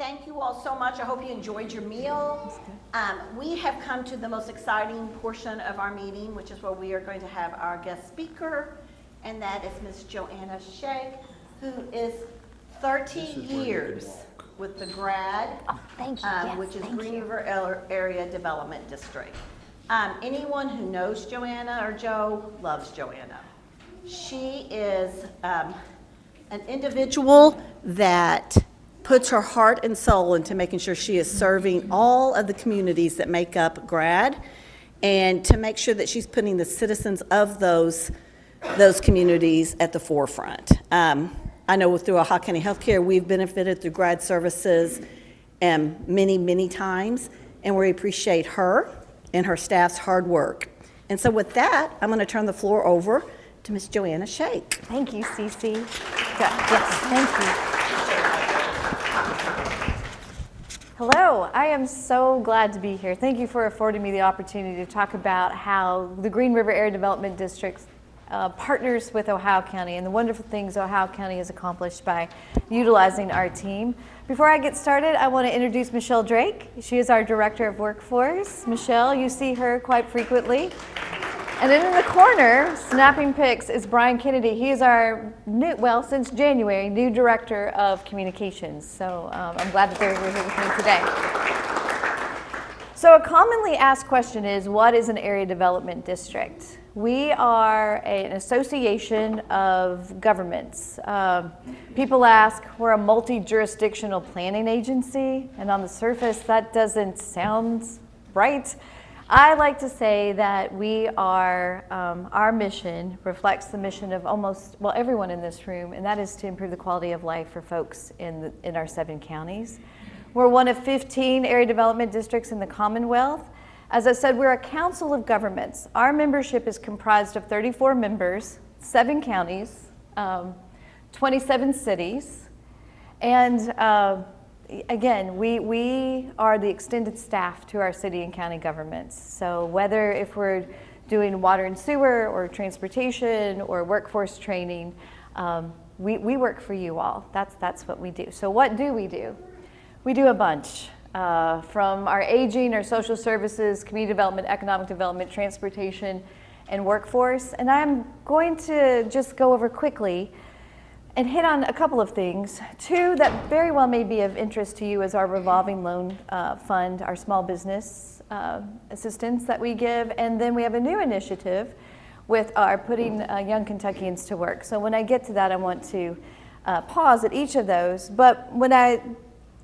thank you all so much. I hope you enjoyed your meal. We have come to the most exciting portion of our meeting, which is where we are going to have our guest speaker, and that is Ms. Joanna Sheik, who is 30 years with the GRAD, which is Green River Area Development District. Anyone who knows Joanna or Joe loves Joanna. She is an individual that puts her heart and soul into making sure she is serving all of the communities that make up GRAD, and to make sure that she's putting the citizens of those communities at the forefront. I know through Ohio County Healthcare, we've benefited through GRAD services many, many times, and we appreciate her and her staff's hard work. And so with that, I'm going to turn the floor over to Ms. Joanna Sheik. Thank you, Cece. Yes, thank you. Hello, I am so glad to be here. Thank you for affording me the opportunity to talk about how the Green River Area Development District partners with Ohio County and the wonderful things Ohio County has accomplished by utilizing our team. Before I get started, I want to introduce Michelle Drake. She is our Director of Workforce. Michelle, you see her quite frequently. And then in the corner, snapping pics, is Brian Kennedy. He is our new, well, since January, new Director of Communications. So I'm glad that they're here with me today. So a commonly asked question is, what is an area development district? We are an association of governments. People ask, we're a multi-jurisdictional planning agency, and on the surface, that doesn't sound right. I like to say that we are, our mission reflects the mission of everyone in this room, and that is to improve the quality of life for folks in our 7 counties. We're one of 15 area development districts in the Commonwealth. As I said, we're a council of governments. Our membership is comprised of 34 members, 7 counties, 27 cities, and again, we are the extended staff to our city and county governments. So whether if we're doing water and sewer or transportation or workforce training, we work for you all. That's what we do. So what do? We do a bunch. From our aging, our social services, community development, economic development, transportation, and workforce. And I'm going to just go over quickly and hit on a couple of things. 2 that very well may be of interest to you is our revolving loan fund, our small business assistance that we give. And then we have a new initiative with our putting young Kentuckians to work. So when I get to that, I want to pause at each of those. But when I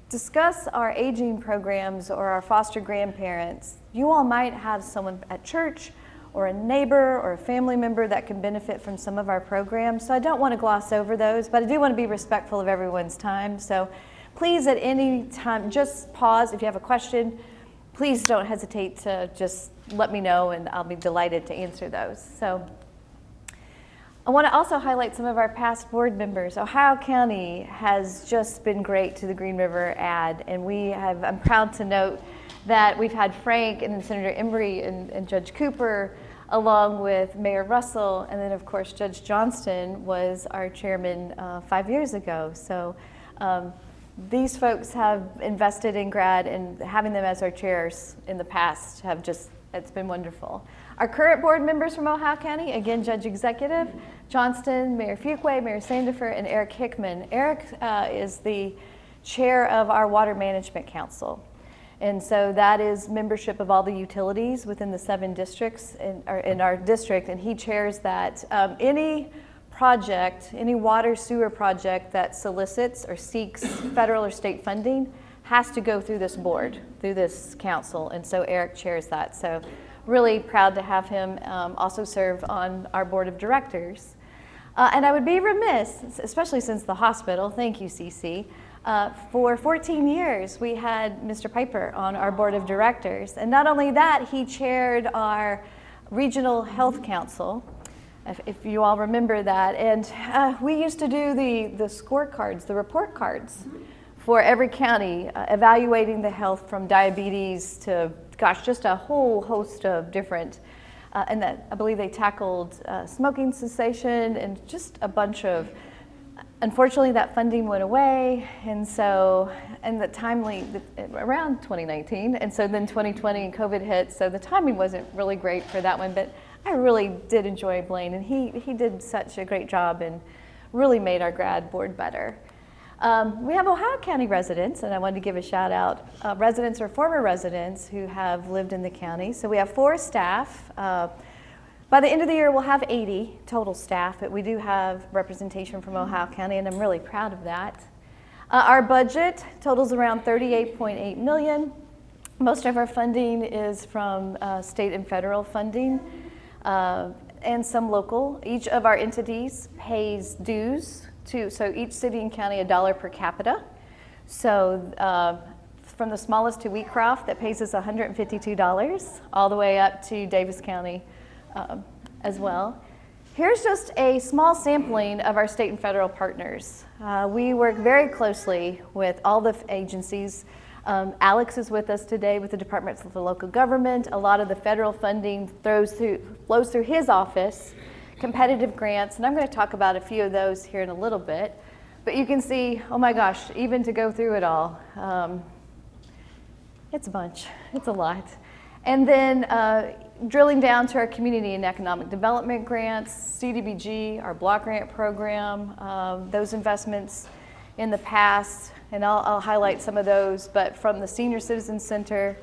discuss our aging programs or our foster grandparents, you all might have someone at church or a neighbor or a family member that can benefit from some of our programs. So I don't want to gloss over those, but I do want to be respectful of everyone's time. So please at any time, just pause. If you have a question, please don't hesitate to just let me know and I'll be delighted to answer those. So I want to also highlight some of our past board members. Ohio County has just been great to the Green River ad, and I'm proud to note that we've had Frank and then Senator Embry and Judge Cooper, along with Mayor Russell, and then of course Judge Johnston was our chairman 5 years ago. So these folks have invested in GRAD, and having them as our chairs in the past it's been wonderful. Our current board members from Ohio County, again, Judge Executive Johnston, Mayor Fuqua, Mayor Sandifer, and Eric Hickman. Eric is the chair of our Water Management Council. And so that is membership of all the utilities within the 7 districts in our district, and he chairs that. Any project, any water sewer project that solicits or seeks federal or state funding has to go through this board, through this council, and so Eric chairs that. So really proud to have him also serve on our board of directors. And I would be remiss, especially since the hospital, thank you, Cece, for 14 years we had Mr. Piper on our board of directors. And not only that, he chaired our regional health council, if you all remember that. And we used to do the scorecards, the report cards for every county, evaluating the health from diabetes to, gosh, just a whole host of different, and that I believe they tackled smoking cessation and just a bunch of Unfortunately, that funding went away, and so, and the timely, around 2019, and so then 2020 and COVID hit, so the timing wasn't really great for that one, but I really did enjoy Blaine, and he did such a great job and really made our grad board better. We have Ohio County residents, and I wanted to give a shout out, residents or former residents who have lived in the county. So we have 4 staff. By the end of the year, we'll have 80 total staff, but we do have representation from Ohio County, and I'm really proud of that. Our budget totals around $38.8 million. Most of our funding is from state and federal funding, and some local. Each of our entities pays dues so each city and county $1 per capita. So from the smallest to Wheatcroft, that pays us $152, all the way up to Davis County as well. Here's just a small sampling of our state and federal partners. We work very closely with all the agencies. Alex is with us today with the Department of Local Government. A lot of the federal funding flows through his office. Competitive grants, and I'm going to talk about a few of those here in a little bit. But you can see, oh my gosh, even to go through it all, it's a bunch, it's a lot. And then drilling down to our community and economic development grants, CDBG, our block grant program, those investments in the past, and I'll highlight some of those, but from the Senior Citizen Center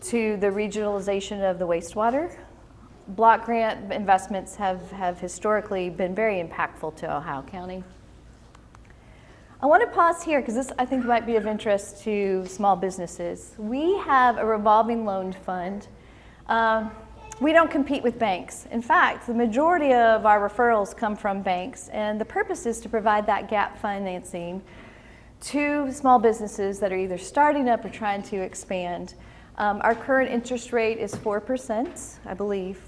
to the regionalization of the wastewater. Block grant investments have historically been very impactful to Ohio County. I want to pause here because this I think might be of interest to small businesses. We have a revolving loan fund. We don't compete with banks. In fact, the majority of our referrals come from banks, and the purpose is to provide that gap financing to small businesses that are either starting up or trying to expand. Our current interest rate is 4%, I believe.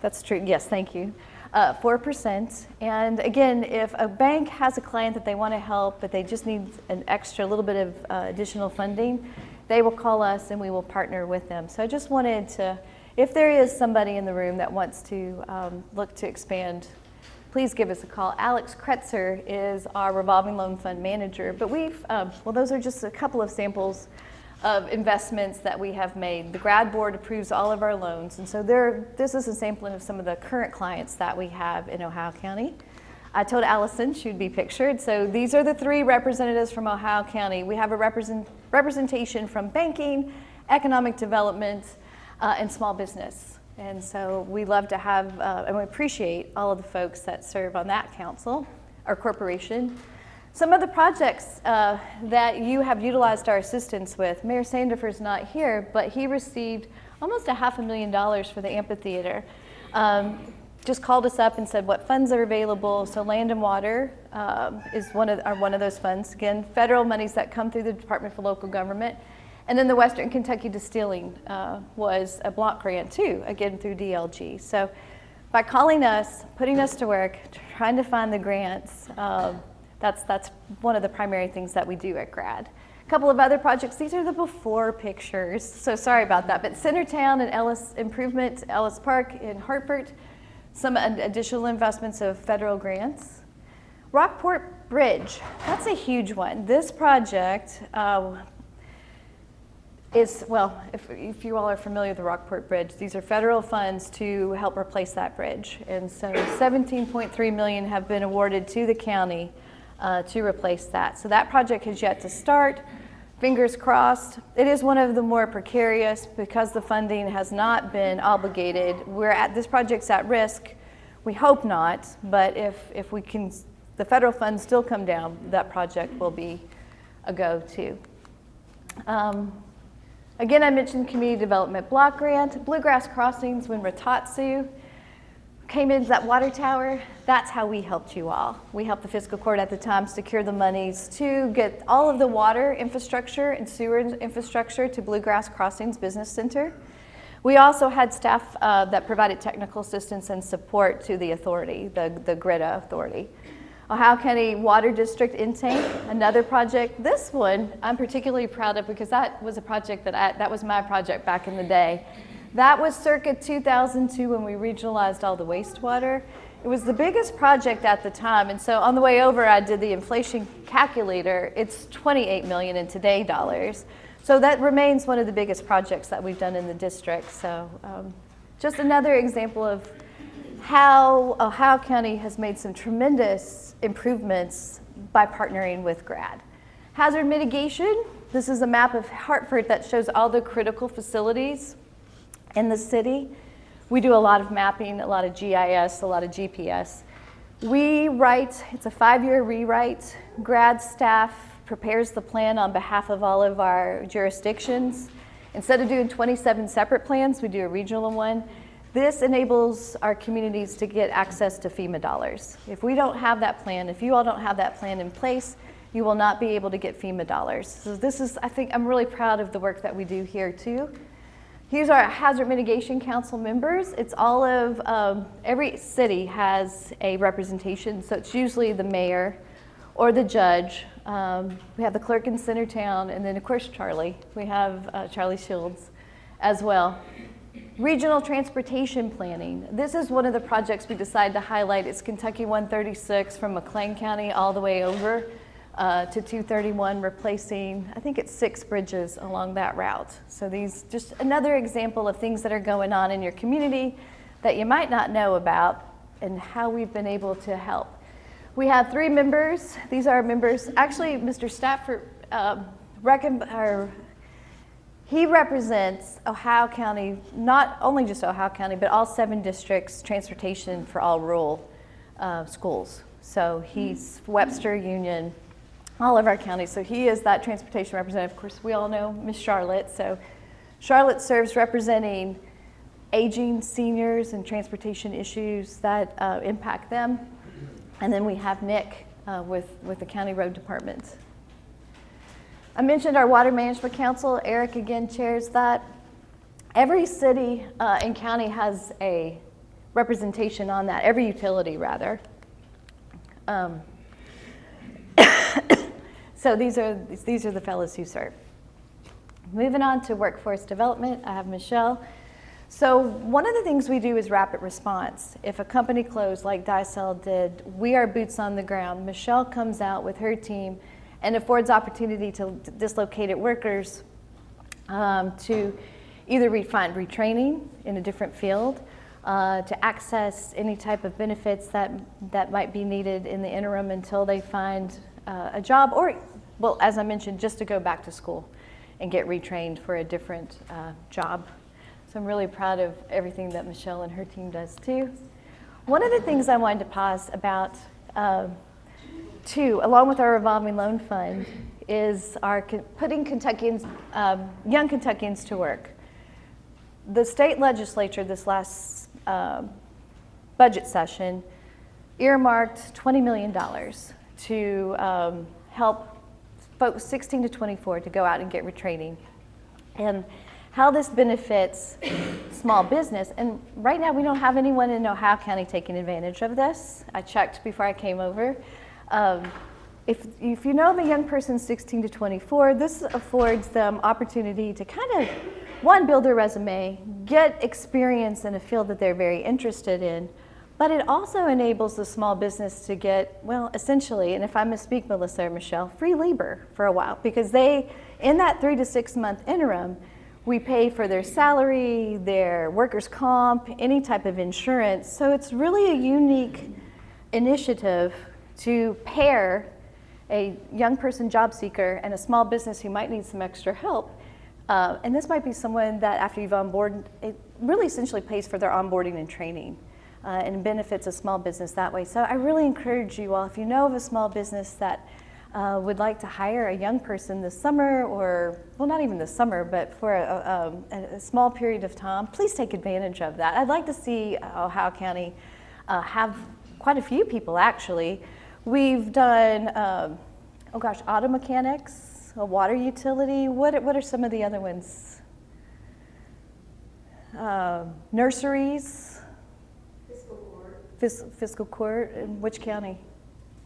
That's true. Yes, thank you. 4%. And again, if a bank has a client that they want to help, but they just need an extra little bit of additional funding, they will call us and we will partner with them. So I just wanted to, if there is somebody in the room that wants to look to expand, please give us a call. Alex Kretzer is our revolving loan fund manager. But well, those are just a couple of samples of investments that we have made. The grad board approves all of our loans, and so this is a sampling of some of the current clients that we have in Ohio County. I told Allison she would be pictured, so these are the 3 representatives from Ohio County. We have a representation from banking, economic development, and small business, and so we love to have, and we appreciate all of the folks that serve on that council, our corporation. Some of the projects that you have utilized our assistance with, Mayor Sandifer's not here, but he received almost $500,000 for the amphitheater. Just called us up and said what funds are available. So Land and Water is one of those funds. Again, federal monies that come through the Department for Local Government. And then the Western Kentucky Distilling was a block grant too, again through DLG. So by calling us, putting us to work, trying to find the grants, that's one of the primary things that we do at GRAD. A couple of other projects, these are the before pictures, so sorry about that, but Centertown and Ellis Improvement, Ellis Park in Hartford, some additional investments of federal grants. Rockport Bridge, that's a huge one. This project is, well, if you all are familiar with the Rockport Bridge, these are federal funds to help replace that bridge. And so $17.3 million have been awarded to the county to replace that. So that project has yet to start. Fingers crossed. It is one of the more precarious because the funding has not been obligated. This project's at risk. We hope not, but if we can, the federal funds still come down, that project will be a go too. Again, I mentioned Community Development Block Grant, Bluegrass Crossings, when Ratatsu came into that water tower, that's how we helped you all. We helped the fiscal court at the time secure the monies to get all of the water infrastructure and sewer infrastructure to Bluegrass Crossings Business Center. We also had staff that provided technical assistance and support to the authority, the GRITA authority. Ohio County Water District Intake, another project. This one I'm particularly proud of because that was a project that was my project back in the day. That was circa 2002 when we regionalized all the wastewater. It was the biggest project at the time, and so on the way over I did the inflation calculator. It's 28 million in today dollars. So that remains one of the biggest projects that we've done in the district. So just another example of how Ohio County has made some tremendous improvements by partnering with GRAD. Hazard mitigation, this is a map of Hartford that shows all the critical facilities in the city. We do a lot of mapping, a lot of GIS, a lot of GPS. We write, it's a 5-year rewrite. GRAD staff prepares the plan on behalf of all of our jurisdictions. Instead of doing 27 separate plans, we do a regional one. This enables our communities to get access to FEMA dollars. If we don't have that plan, if you all don't have that plan in place, you will not be able to get FEMA dollars. So this is, I think, I'm really proud of the work that we do here too. Here's our Hazard Mitigation Council members. It's all of, every city has a representation, so it's usually the mayor or the judge. We have the clerk in Centertown, and then of course Charlie. We have Charlie Shields as well. Regional transportation planning. This is one of the projects we decided to highlight. It's Kentucky 136 from McLean County all the way over to 231, replacing, I think it's 6 bridges along that route. So these, just another example of things that are going on in your community that you might not know about and how we've been able to help. We have 3 members. These are our members. Actually, Mr. Stafford, he represents Ohio County, not only just Ohio County, but all 7 districts, transportation for all rural schools. So he's Webster, Union, all of our counties. So he is that transportation representative. Of course, we all know Miss Charlotte. So Charlotte serves representing aging seniors and transportation issues that impact them. And then we have Nick with the County Road Department. I mentioned our Water Management Council. Eric again chairs that. Every city and county has a representation on that, every utility rather. So these are the fellows who serve. Moving on to workforce development, I have Michelle. So one of the things we do is rapid response. If a company closed like Dicel did, we are boots on the ground. Michelle comes out with her team and affords opportunity to dislocated workers to either find retraining in a different field, to access any type of benefits that might be needed in the interim until they find a job, or, well, as I mentioned, just to go back to school and get retrained for a different job. So I'm really proud of everything that Michelle and her team does too. One of the things I wanted to pause about too, along with our revolving loan fund, is our putting Kentuckians, young Kentuckians to work. The state legislature this last budget session earmarked $20 million to help folks 16 to 24 to go out and get retraining. And how this benefits small business. And right now we don't have anyone in Ohio County taking advantage of this. I checked before I came over. If you know of a young person 16 to 24, this affords them opportunity to kind of, one, build their resume, get experience in a field that they're very interested in, but it also enables the small business to get, well, essentially, and if I misspeak, Melissa or Michelle, free labor for a while, because they, in that 3 to 6 month interim, we pay for their salary, their workers' comp, any type of insurance. So it's really a unique initiative to pair a young person job seeker and a small business who might need some extra help. And this might be someone that after you've onboarded, it really essentially pays for their onboarding and training and benefits a small business that way. So I really encourage you all, if you know of a small business that would like to hire a young person this summer, or, well, not even this summer, but for a small period of time, please take advantage of that. I'd like to see Ohio County have quite a few people, actually. We've done, oh gosh, auto mechanics, a water utility. What are some of the other ones? Nurseries. Fiscal court. Fiscal court. In which county?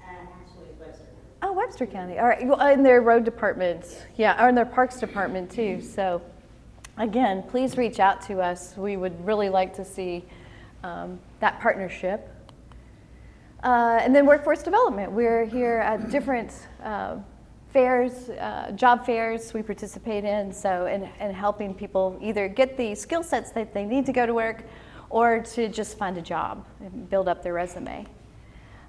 Actually, Webster. Oh, Webster County. All right. Well, in their road department, yeah, or in their parks department too. So again, please reach out to us. We would really like to see that partnership. And then workforce development. We're here at different fairs, job fairs we participate in, so in helping people either get the skill sets that they need to go to work or to just find a job and build up their resume.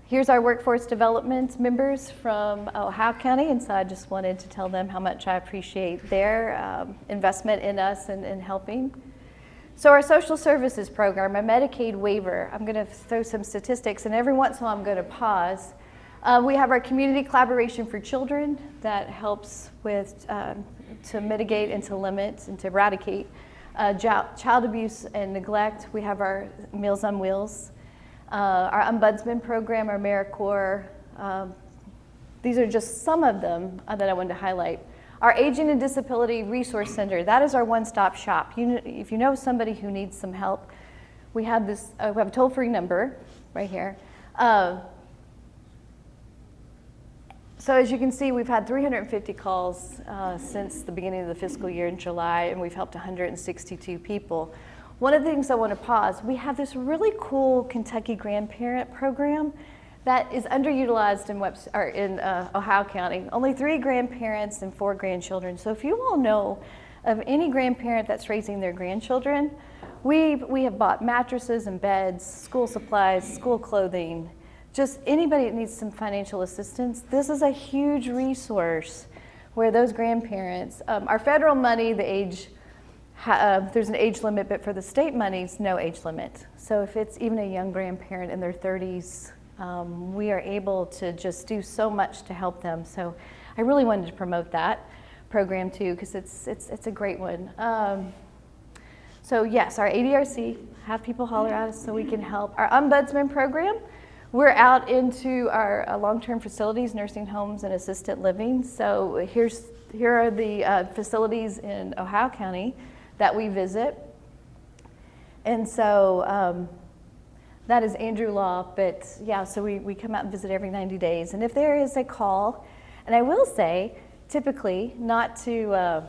Here's our workforce development members from Ohio County, and so I just wanted to tell them how much I appreciate their investment in us and in helping. So our social services program, our Medicaid waiver, I'm going to throw some statistics, and every once in a while I'm going to pause. We have our community collaboration for children that helps with to mitigate and to limit and to eradicate child abuse and neglect. We have our Meals on Wheels. Our Ombudsman program, our AmeriCorps, these are just some of them that I wanted to highlight. Our Aging and Disability Resource Center, that is our one-stop shop. If you know somebody who needs some help, we have this. We have a toll-free number right here. So as you can see, we've had 350 calls since the beginning of the fiscal year in July, and we've helped 162 people. One of the things I want to pause, we have this really cool Kentucky grandparent program that is underutilized in Ohio County. Only 3 grandparents and 4 grandchildren. So if you all know of any grandparent that's raising their grandchildren, we have bought mattresses and beds, school supplies, school clothing, just anybody that needs some financial assistance. This is a huge resource where those grandparents, our federal money, there's an age limit, but for the state monies, no age limit. So if it's even a young grandparent in their 30s, we are able to just do so much to help them. So I really wanted to promote that program too, because it's a great one. So yes, our ADRC, have people holler at us so we can help. Our Ombudsman program, we're out into our long-term facilities, nursing homes, and assisted living. So here are the facilities in Ohio County that we visit. And so that is Andrew Law, but yeah, so we come out and visit every 90 days. And if there is a call, and I will say, typically not to,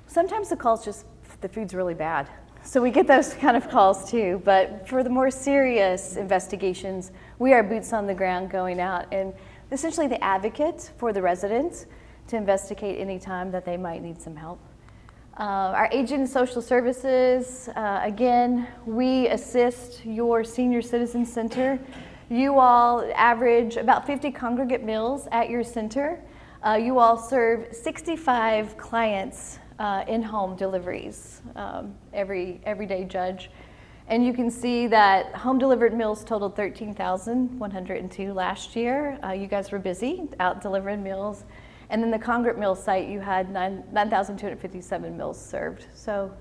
sometimes the call's just, the food's really bad. So we get those kind of calls too, but for the more serious investigations, we are boots on the ground going out and essentially the advocate for the residents to investigate any time that they might need some help. Our Aging and Social Services, again, we assist your senior citizen center. You all average about 50 congregate meals at your center. You all serve 65 clients in-home deliveries every day, Judge. And you can see that home delivered meals totaled 13,102 last year. You guys were busy out delivering meals. And then the congregate meal site, you had 9,257 meals served. So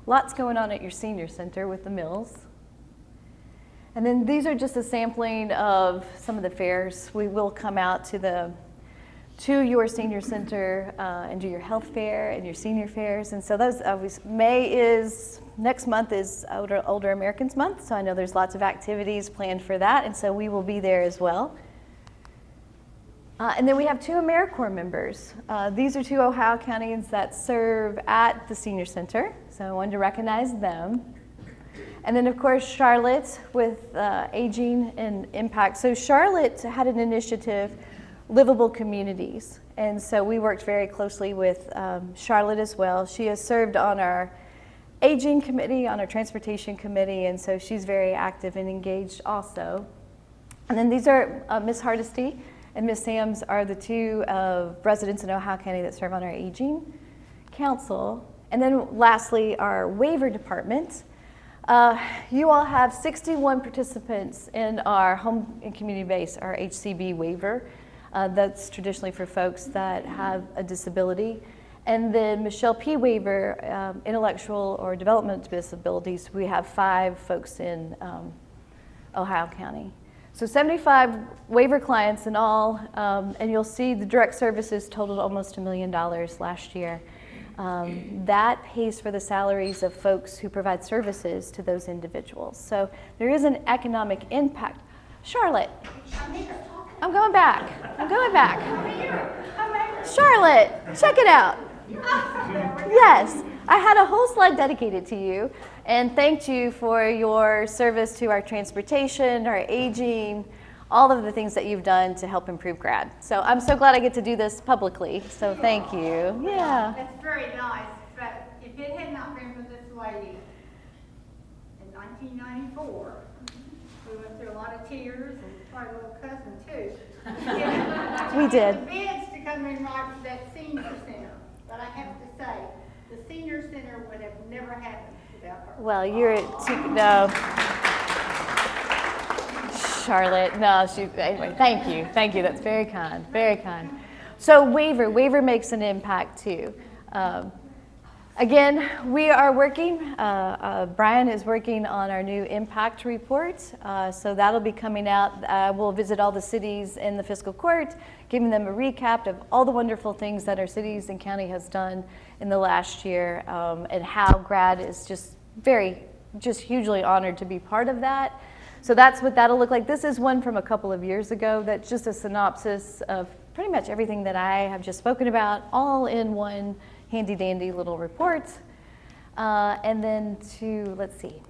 lots going on at your senior center with the meals. And then these are just a sampling of some of the fairs. We will come out to your senior center and do your health fair and your senior fairs. And so those, next month is Older Americans Month. So I know there's lots of activities planned for that. And so we will be there as well. And then we have 2 AmeriCorps members. These are 2 Ohio counties that serve at the senior center. So I wanted to recognize them. And then of course, Charlotte with Aging and Impact. So Charlotte had an initiative, Livable Communities. And so we worked very closely with Charlotte as well. She has served on our Aging Committee, on our Transportation Committee, and so she's very active and engaged also. And then these are Ms. Hardesty and Ms. Sams are the 2 residents in Ohio County that serve on our Aging Council. And then lastly, our waiver department. You all have 61 participants in our home and community base, our HCB waiver. That's traditionally for folks that have a disability. And then Michelle P. waiver, intellectual or developmental disabilities, we have 5 folks in Ohio County. So 75 waiver clients in all, and you'll see the direct services totaled almost $1 million last year. That pays for the salaries of folks who provide services to those individuals. So there is an economic impact. Charlotte, I'm going back. Charlotte, check it out. Yes, I had a whole slide dedicated to you and thanked you for your service to our transportation, our aging, all of the things that you've done to help improve grad. So I'm so glad I get to do this publicly. So thank you. Yeah. That's very nice, but if it had not been for this lady in 1994, we went through a lot of tears and probably a little cussing too. We did. The bids to come in right for that senior center, but I have to say, the senior center would have never happened without her. Well, no. Charlotte, no, anyway, thank you, that's very kind, very kind. So waiver makes an impact too. Again, we are working, Brian is working on our new impact report, so that'll be coming out. We'll visit all the cities in the fiscal court, giving them a recap of all the wonderful things that our cities and county has done in the last year, and how grad is just hugely honored to be part of that. So that's what that'll look like. This is one from a couple of years ago that's just a synopsis of pretty much everything that I have just spoken about, all in one handy dandy little report. And then let's see.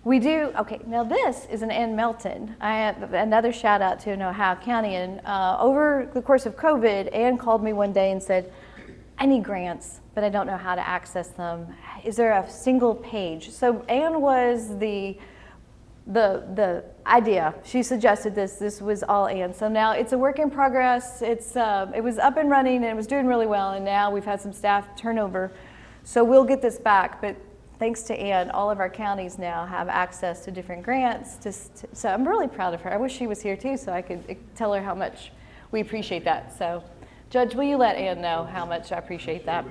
Okay, now this is an Ann Melton. I have another shout out to an Ohio County. And over the course of COVID, Ann called me one day and said, I need grants, but I don't know how to access them. Is there a single page? So Ann was the idea. She suggested this was all Ann. So now it's a work in progress. It was up and running and it was doing really well, and now we've had some staff turnover. So we'll get this back, but thanks to Ann, all of our counties now have access to different grants. So I'm really proud of her. I wish she was here too so I could tell her how much we appreciate that. So Judge, will you let Ann know how much I appreciate that?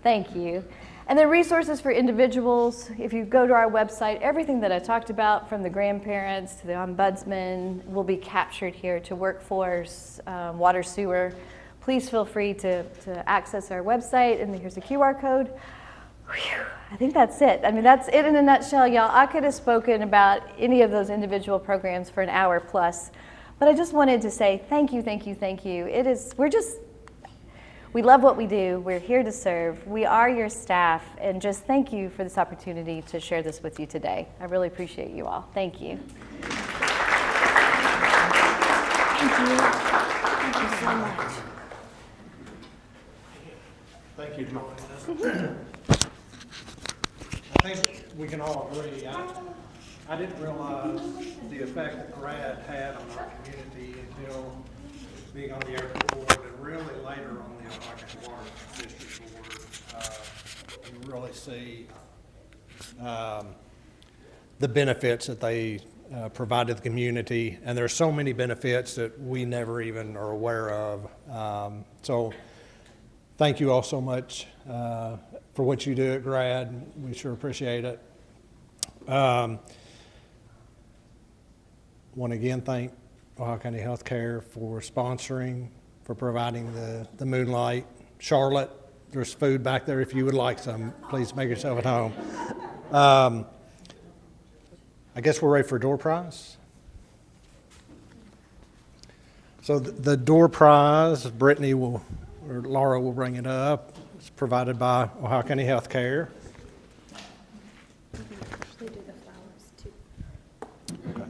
Thank you. And then resources for individuals. If you go to our website, everything that I talked about, from the grandparents to the ombudsman, will be captured here, to workforce, water, sewer. Please feel free to access our website, and here's a QR code. Whew, I think that's it. I mean, that's it in a nutshell, y'all. I could have spoken about any of those individual programs for an hour plus, but I just wanted to say thank you, thank you, thank you. We love what we do. We're here to serve. We are your staff, and just thank you for this opportunity to share this with you today. I really appreciate you all. Thank you. Thank you. Thank you so much. Thank you, Joanna. I think we can all agree. I didn't realize the effect that grad had on our community until being on the airport board, and really later on the Ohio County Water District Board. You really see the benefits that they provide to the community, and there are so many benefits that we never even are aware of. So thank you all so much for what you do at grad. We sure appreciate it. Want to again thank Ohio County Healthcare for sponsoring, for providing the moonlight. Charlotte, there's food back there if you would like some. Please make yourself at home. I guess we're ready for door prize. So the door prize, Brittany or Laura will bring it up. It's provided by Ohio County Healthcare. Actually do the flowers too. Okay.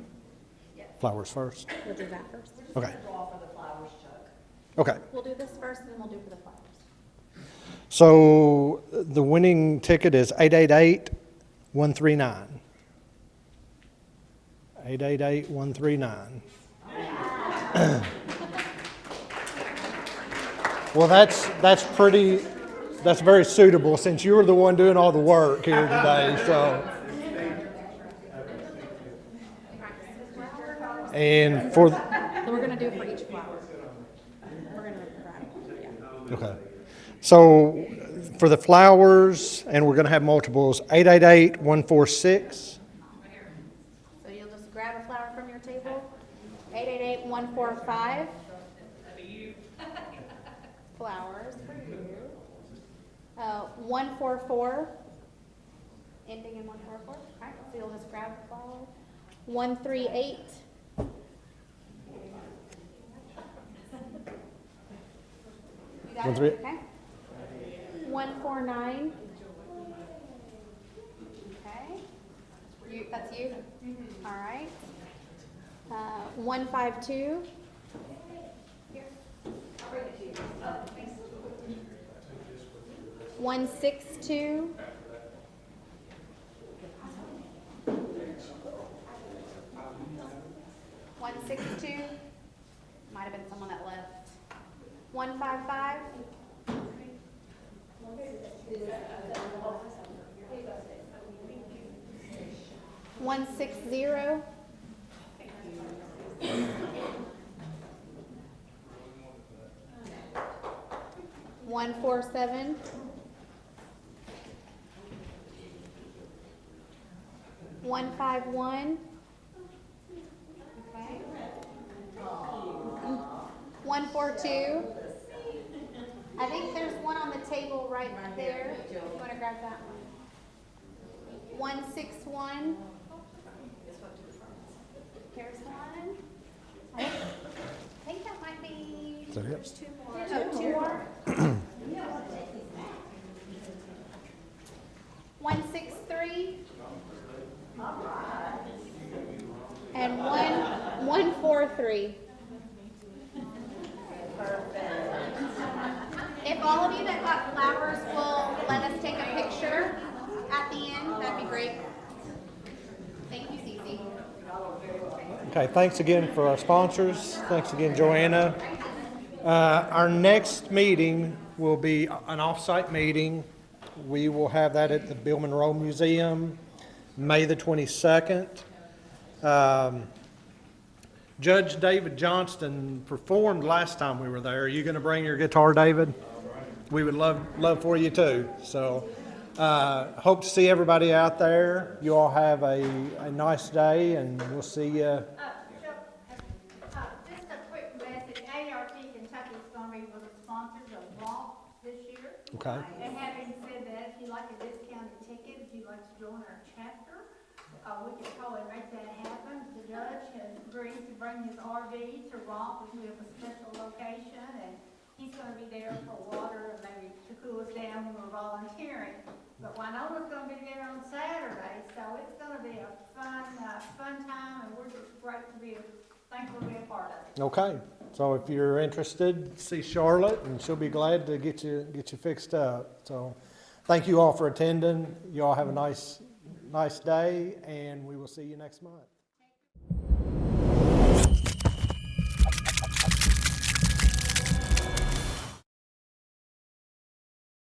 Flowers first. We'll do that first. Okay. Okay. We'll do this first, and then we'll do for the flowers. So the winning ticket is 888-139. 888-139. Well, that's very suitable since you were the one doing all the work here today. So, and for So we're going to do it for each flower. We're going to yeah. okay. So for the flowers, and we're going to have multiples, 888-146. So you'll just grab a flower from your table. 888-145. Flowers for you. 144. Ending in 144. All right. So you'll just grab a flower. 138. You got it? 138. Okay. 149. Okay. That's you? All right. 152. 162. 162. Might have been someone that left. 155. 160. 147. 151. Okay. 142. I think there's one on the table right there. You want to grab that one? 161. Here's one. I think that might be. Is that it? There's two more. Oh, two more. 163. And 143. If all of you that got flowers will let us take a picture at the end, that'd be great. Thank you, Cece. Okay, thanks again for our sponsors. Thanks again, Joanna. Our next meeting will be an off-site meeting. We will have that at the Bill Monroe Museum, May the 22nd. Judge David Johnston performed last time we were there. Are you going to bring your guitar, David? We would love for you too. So hope to see everybody out there. You all have a nice day, and we'll see you. Just a quick message, ART Kentucky is going to be one of the sponsors of Romp this year. Okay. And having said that, if you'd like a discounted ticket, if you'd like to join our chapter, we could probably make that happen. The judge has agreed to bring his RV to Romp, we have a special location, and he's going to be there for water and maybe to cool us down when we're volunteering. But Winona's going to be there on Saturday, so it's going to be a fun time, and we're just thankful to be a part of it. Okay, so if you're interested, see Charlotte, and she'll be glad to get you fixed up. So, thank you all for attending. You all have a nice day, and we will see you next month.